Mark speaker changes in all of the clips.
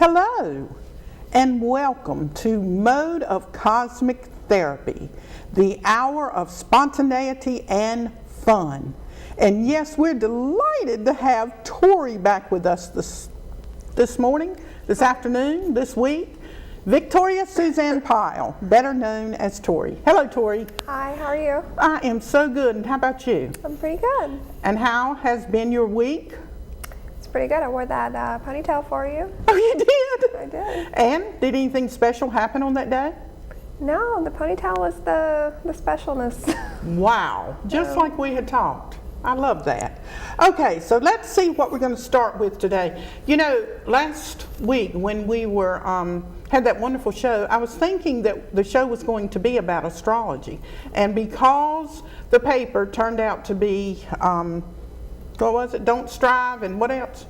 Speaker 1: Hello, and welcome to Mode of Cosmic Therapy, the hour of spontaneity and fun. And yes, we're delighted to have Tori back with us this morning, this afternoon, this week. Victoria Suzanne Pyle, better known as Tori. Hello, Tori.
Speaker 2: Hi, how are you?
Speaker 1: I am so good, and how about you?
Speaker 2: I'm pretty good.
Speaker 1: And how has been your week?
Speaker 2: It's pretty good. I wore that ponytail for you.
Speaker 1: Oh, you did?
Speaker 2: I did.
Speaker 1: And did anything special happen on that day?
Speaker 2: No, the ponytail was the specialness.
Speaker 1: Wow, just like we had talked. I love that. Okay, so let's see what we're going to start with today. You know, last week when we were had that wonderful show, I was thinking that the show was going to be about astrology, and because the paper turned out to be what was it? Don't strive, and what else?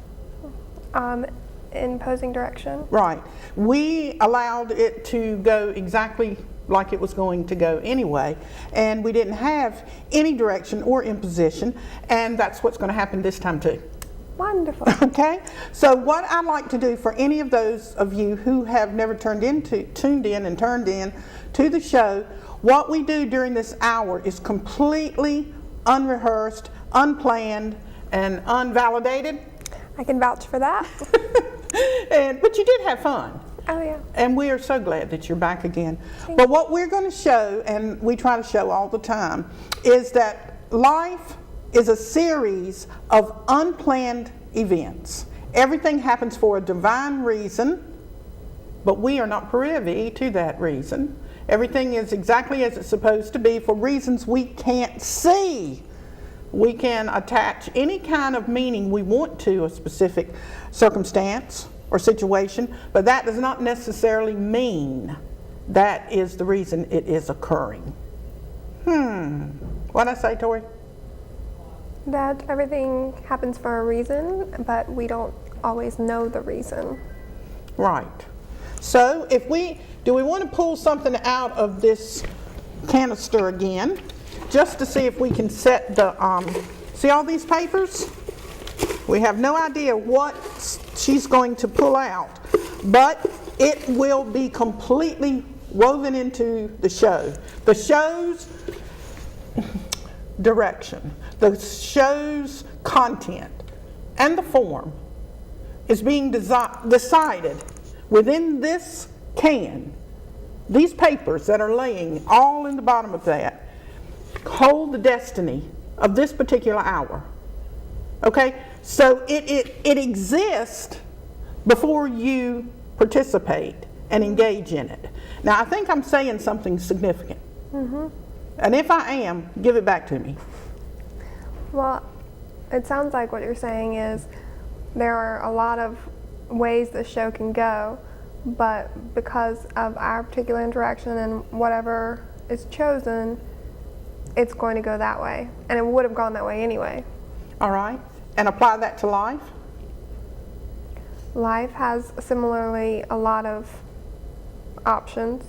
Speaker 2: In opposing direction.
Speaker 1: Right. We allowed it to go exactly like it was going to go anyway, and we didn't have any direction or imposition, and that's what's going to happen this time too.
Speaker 2: Wonderful.
Speaker 1: Okay, so what I'd like to do for any of those of you who have never tuned in to the show, what we do during this hour is completely unrehearsed, unplanned, and unvalidated.
Speaker 2: I can vouch for that.
Speaker 1: But you did have fun.
Speaker 2: Oh, yeah.
Speaker 1: And we are so glad that you're back again. But what we're going to show, and we try to show all the time, is that life is a series of unplanned events. Everything happens for a divine reason, but we are not privy to that reason. Everything is exactly as it's supposed to be for reasons we can't see. We can attach any kind of meaning we want to a specific circumstance or situation, but that does not necessarily mean that is the reason it is occurring. What'd I say, Tori?
Speaker 2: That everything happens for a reason, but we don't always know the reason.
Speaker 1: Right. So do we want to pull something out of this canister again, just to see if we can set the, see all these papers? We have no idea what she's going to pull out, but it will be completely woven into the show. The show's direction, the show's content, and the form is being decided within this can. These papers that are laying all in the bottom of that hold the destiny of this particular hour. Okay, so it exists before you participate and engage in it. Now, I think I'm saying something significant. And if I am, give it back to me.
Speaker 2: Well, it sounds like what you're saying is there are a lot of ways the show can go, but because of our particular interaction and whatever is chosen, it's going to go that way. And it would have gone that way anyway.
Speaker 1: All right. And apply that to life?
Speaker 2: Life has similarly a lot of options,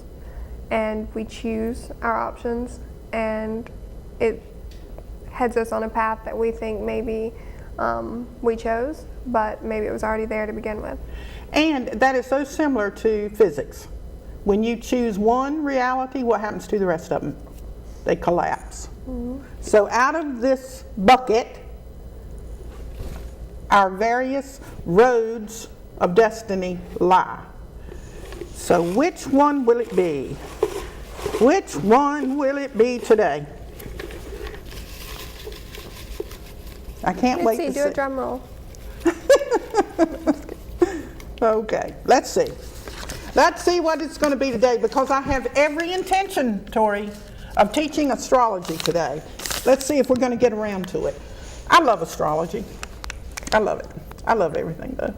Speaker 2: and we choose our options, and it heads us on a path that we think maybe we chose, but maybe it was already there to begin with.
Speaker 1: And that is so similar to physics. When you choose one reality, what happens to the rest of them? They collapse. So out of this bucket, our various roads of destiny lie. So which one will it be? Which one will it be today? I can't wait to see.
Speaker 2: Do a drum roll.
Speaker 1: Okay, let's see. Let's see what it's going to be today, because I have every intention, Tori, of teaching astrology today. Let's see if we're going to get around to it. I love astrology. I love it. I love everything, though.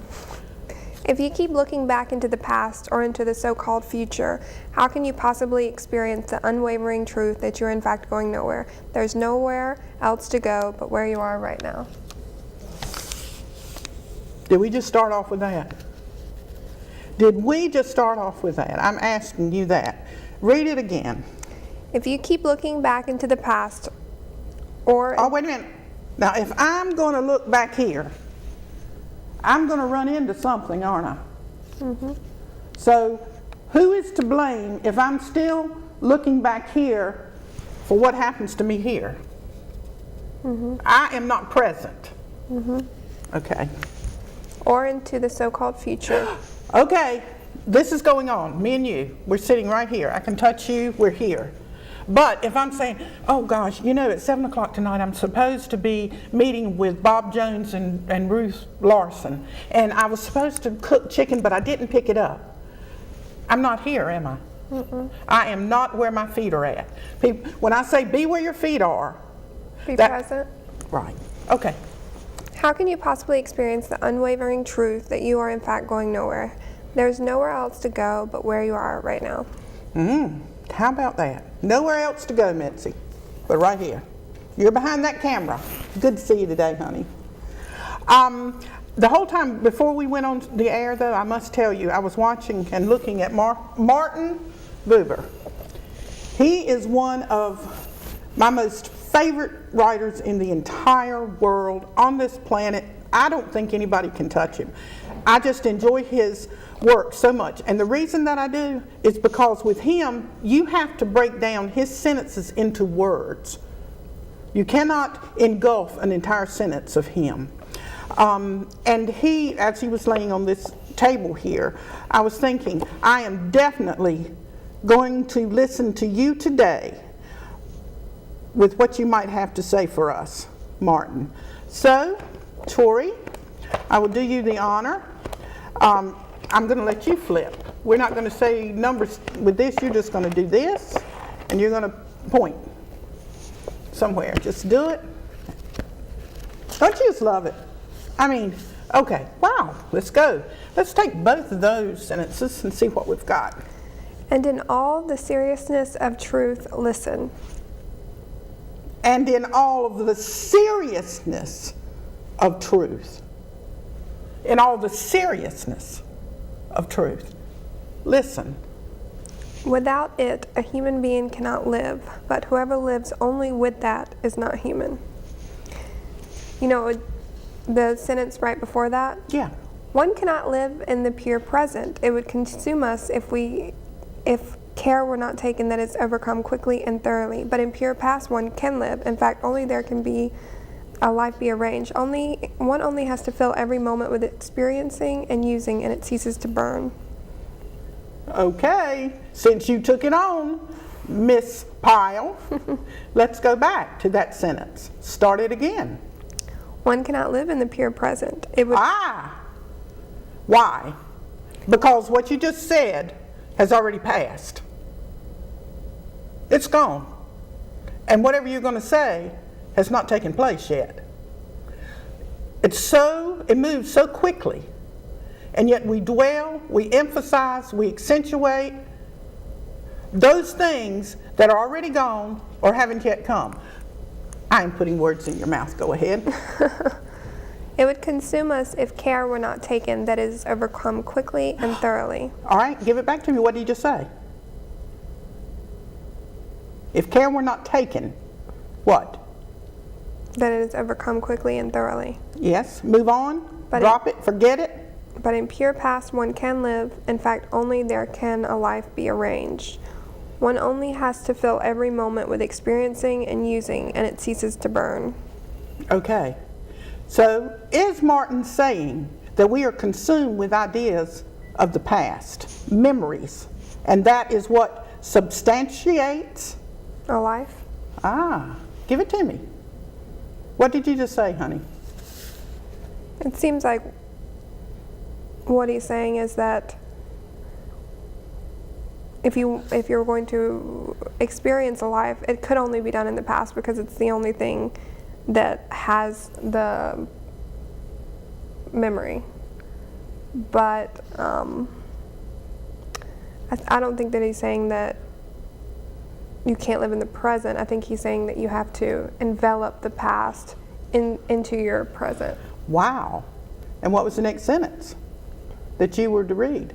Speaker 2: If you keep looking back into the past or into the so-called future, how can you possibly experience the unwavering truth that you're in fact going nowhere? There's nowhere else to go but where you are right now.
Speaker 1: Did we just start off with that? Did we just start off with that? I'm asking you that. Read it again.
Speaker 2: If you keep looking back into the past or...
Speaker 1: Oh, wait a minute. Now, if I'm going to look back here, I'm going to run into something, aren't I? So who is to blame if I'm still looking back here for what happens to me here? I am not present. Okay.
Speaker 2: Or into the so-called future.
Speaker 1: Okay, this is going on, me and you. We're sitting right here. I can touch you, we're here. But if I'm saying, oh gosh, you know, at 7 o'clock tonight I'm supposed to be meeting with Bob Jones and Ruth Larson, and I was supposed to cook chicken, but I didn't pick it up. I'm not here, am I? I am not where my feet are at. When I say be where your feet are.
Speaker 2: Be present.
Speaker 1: Right, okay.
Speaker 2: How can you possibly experience the unwavering truth that you are in fact going nowhere? There's nowhere else to go but where you are right now.
Speaker 1: How about that? Nowhere else to go, Mitzi, but right here. You're behind that camera. Good to see you today, honey. The whole time before we went on the air, though, I must tell you, I was watching and looking at Martin Buber. He is one of my most favorite writers in the entire world on this planet. I don't think anybody can touch him. I just enjoy his work so much. And the reason that I do is because with him, you have to break down his sentences into words. You cannot engulf an entire sentence of him. And he, as he was laying on this table here, I was thinking, I am definitely going to listen to you today with what you might have to say for us, Martin. So, Tori, I will do you the honor. I'm going to let you flip. We're not going to say numbers with this. You're just going to do this, and you're going to point somewhere. Just do it. Don't you just love it? I mean, okay, wow, let's go. Let's take both of those sentences and see what we've got.
Speaker 2: And in all the seriousness of truth, listen.
Speaker 1: And in all of the seriousness of truth. In all the seriousness of truth. Listen.
Speaker 2: Without it, a human being cannot live, but whoever lives only with that is not human. You know, the sentence right before that?
Speaker 1: Yeah.
Speaker 2: One cannot live in the pure present. It would consume us if care were not taken that is overcome quickly and thoroughly. But in pure past one can live. In fact, only there can be a life be arranged. One only has to fill every moment with experiencing and using, and it ceases to burn.
Speaker 1: Okay, since you took it on, Miss Pyle, let's go back to that sentence. Start it again.
Speaker 2: One cannot live in the pure present.
Speaker 1: Why? Because what you just said has already passed. It's gone. And whatever you're going to say has not taken place yet. It moves so quickly. And yet we dwell, we emphasize, we accentuate those things that are already gone or haven't yet come. I am putting words in your mouth. Go ahead.
Speaker 2: It would consume us if care were not taken that is overcome quickly and thoroughly.
Speaker 1: All right, give it back to me. What did you just say? If care were not taken, what?
Speaker 2: That it is overcome quickly and thoroughly.
Speaker 1: Yes, move on, drop it, forget it.
Speaker 2: But in pure past one can live. In fact, only there can a life be arranged. One only has to fill every moment with experiencing and using, and it ceases to burn.
Speaker 1: Okay. So, is Martin saying that we are consumed with ideas of the past, memories, and that is what substantiates
Speaker 2: a life?
Speaker 1: Give it to me. What did you just say, honey?
Speaker 2: It seems like what he's saying is that if you're going to experience a life, it could only be done in the past because it's the only thing that has the memory. But I don't think that he's saying that you can't live in the present. I think he's saying that you have to envelop the past into your present.
Speaker 1: Wow. And what was the next sentence that you were to read?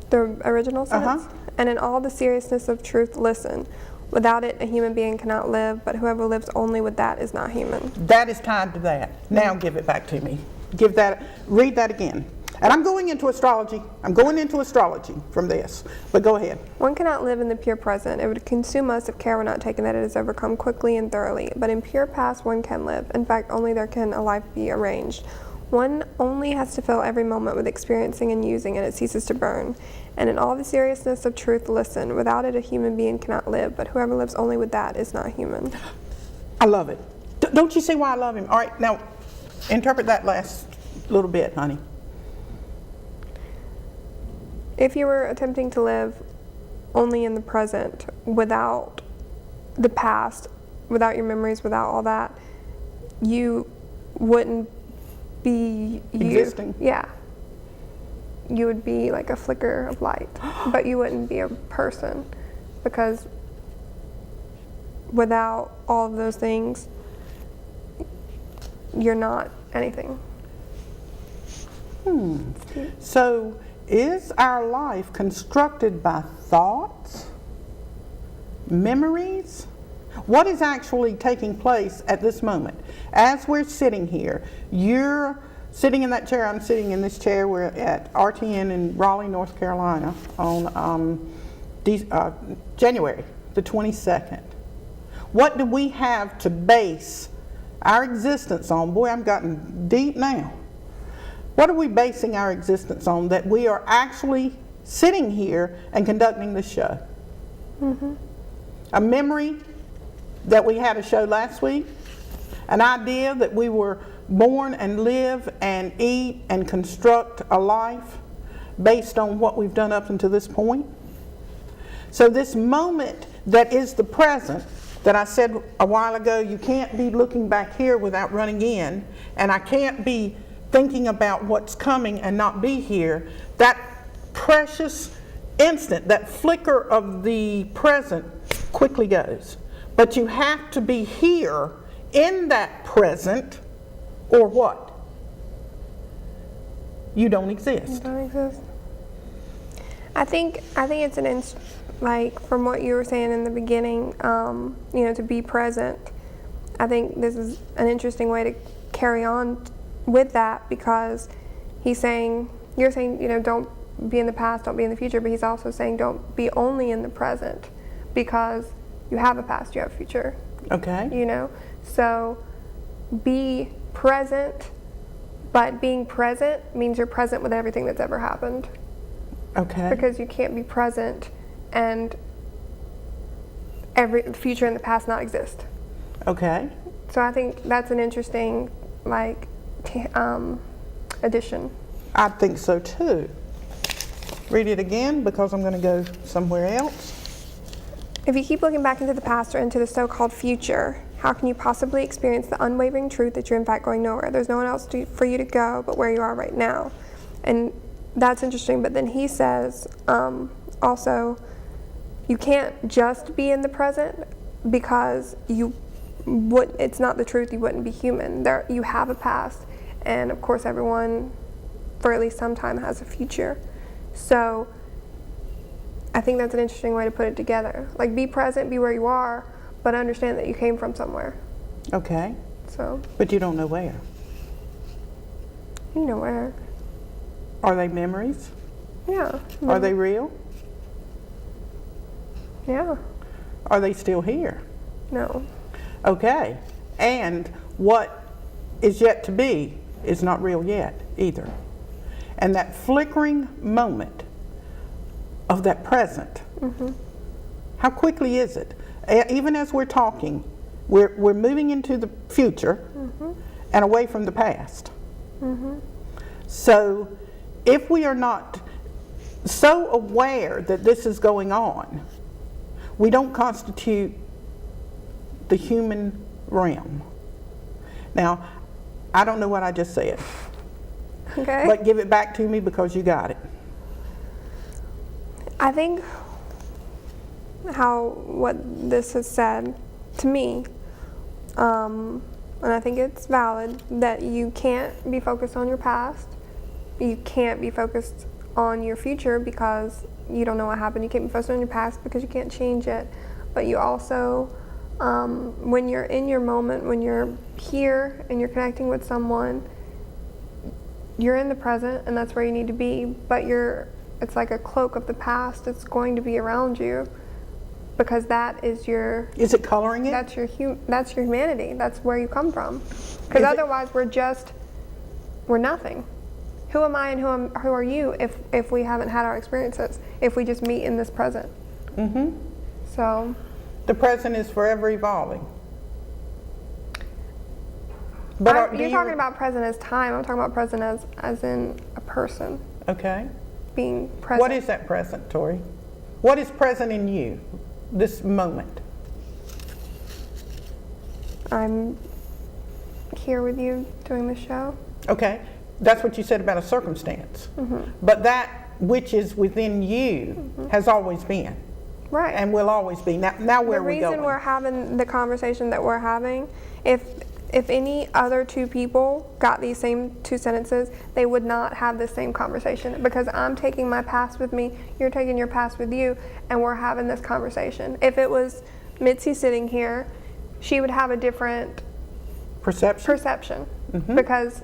Speaker 2: The original sentence? And in all the seriousness of truth, listen. Without it, a human being cannot live, but whoever lives only with that is not human.
Speaker 1: That is tied to that. Now give it back to me. Read that again. And I'm going into astrology. I'm going into astrology from this. But go ahead.
Speaker 2: One cannot live in the pure present. It would consume us if care were not taken that it is overcome quickly and thoroughly. But in pure past one can live. In fact, only there can a life be arranged. One only has to fill every moment with experiencing and using, and it ceases to burn. And in all the seriousness of truth, listen. Without it, a human being cannot live, but whoever lives only with that is not human.
Speaker 1: I love it. Don't you see why I love him? All right, now interpret that last little bit, honey.
Speaker 2: If you were attempting to live only in the present, without the past, without your memories, without all that, you wouldn't be you.
Speaker 1: Existing.
Speaker 2: Yeah. You would be like a flicker of light, but you wouldn't be a person, because without all of those things, you're not anything.
Speaker 1: So is our life constructed by thoughts, memories? What is actually taking place at this moment? As we're sitting here, you're sitting in that chair, I'm sitting in this chair. We're at RTN in Raleigh, North Carolina on January the 22nd. What do we have to base our existence on? Boy, I'm gotten deep now. What are we basing our existence on that we are actually sitting here and conducting this show? A memory that we had a show last week, an idea that we were born and live and eat and construct a life based on what we've done up until this point. So this moment that is the present, that I said a while ago, you can't be looking back here without running in, and I can't be thinking about what's coming and not be here. That precious instant, that flicker of the present quickly goes. But you have to be here in that present, or what? You don't exist.
Speaker 2: You don't exist. I think it's like from what you were saying in the beginning, to be present. I think this is an interesting way to carry on with that, because you're saying, don't be in the past, don't be in the future, but he's also saying don't be only in the present, because you have a past, you have a future.
Speaker 1: Okay.
Speaker 2: So be present, but being present means you're present with everything that's ever happened.
Speaker 1: Okay.
Speaker 2: Because you can't be present and every future and the past not exist.
Speaker 1: Okay.
Speaker 2: So I think that's an interesting, addition.
Speaker 1: I think so too. Read it again, because I'm going to go somewhere else.
Speaker 2: If you keep looking back into the past or into the so-called future, how can you possibly experience the unwavering truth that you're in fact going nowhere? There's no one else for you to go but where you are right now. And that's interesting. But then he says also, you can't just be in the present, because it's not the truth, you wouldn't be human. You have a past, and of course everyone for at least some time has a future. So I think that's an interesting way to put it together. Like, be present, be where you are, but understand that you came from somewhere.
Speaker 1: Okay.
Speaker 2: So.
Speaker 1: But you don't know where.
Speaker 2: You know where.
Speaker 1: Are they memories?
Speaker 2: Yeah.
Speaker 1: Are they real?
Speaker 2: Yeah.
Speaker 1: Are they still here?
Speaker 2: No.
Speaker 1: Okay. And what is yet to be is not real yet either. And that flickering moment of that present, how quickly is it? Even as we're talking, we're moving into the future and away from the past. So if we are not so aware that this is going on, we don't constitute the human realm. Now, I don't know what I just said.
Speaker 2: Okay.
Speaker 1: But give it back to me, because you got it.
Speaker 2: I think what this has said to me, and I think it's valid, that you can't be focused on your past. You can't be focused on your future because you don't know what happened. You can't be focused on your past because you can't change it. But you also, when you're in your moment, when you're here and you're connecting with someone, you're in the present and that's where you need to be, but it's like a cloak of the past. It's going to be around you because that is your...
Speaker 1: Is it coloring it?
Speaker 2: That's your humanity. That's where you come from. Because otherwise we're nothing. Who am I and who are you if we haven't had our experiences, if we just meet in this present?
Speaker 1: Mm-hmm.
Speaker 2: So...
Speaker 1: The present is forever evolving. But
Speaker 2: you're talking about present as time. I'm talking about present as in a person.
Speaker 1: Okay.
Speaker 2: Being present.
Speaker 1: What is that present, Tori? What is present in you, this moment?
Speaker 2: I'm here with you doing the show.
Speaker 1: Okay. That's what you said about a circumstance.
Speaker 2: Mm-hmm.
Speaker 1: But that which is within you has always been.
Speaker 2: Right.
Speaker 1: And will always be. Now where are we going?
Speaker 2: The reason we're having the conversation that we're having, if any other two people got these same two sentences, they would not have the same conversation, because I'm taking my past with me, you're taking your past with you, and we're having this conversation. If it was Mitzi sitting here, she would have a different perception because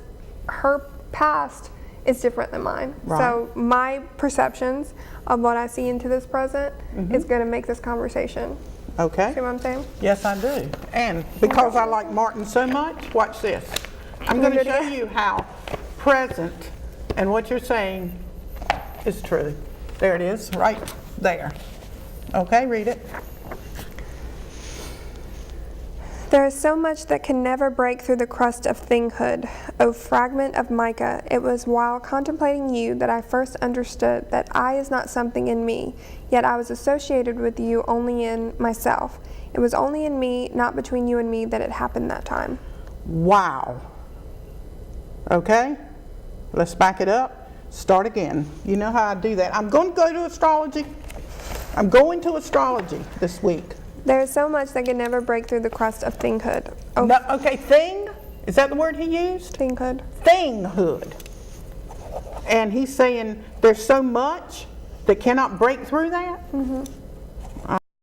Speaker 2: her past is different than mine.
Speaker 1: Right.
Speaker 2: So my perceptions of what I see into this present is going to make this conversation.
Speaker 1: Okay.
Speaker 2: See what I'm saying?
Speaker 1: Yes, I do. And because I like Martin so much, watch this. I'm going to show you how present and what you're saying is true. There it is, right there. Okay, read it.
Speaker 2: There is so much that can never break through the crust of thinghood. O fragment of mica, it was while contemplating you that I first understood that I is not something in me, yet I was associated with you only in myself. It was only in me, not between you and me, that it happened that time.
Speaker 1: Wow. Okay, let's back it up. Start again. You know how I do that. I'm going to go to astrology. I'm going to astrology this week.
Speaker 2: There is so much that can never break through the crust of thinghood. Oh,
Speaker 1: No, okay, thing? Is that the word he used?
Speaker 2: thinghood.
Speaker 1: Thinghood. And he's saying there's so much that cannot break through that?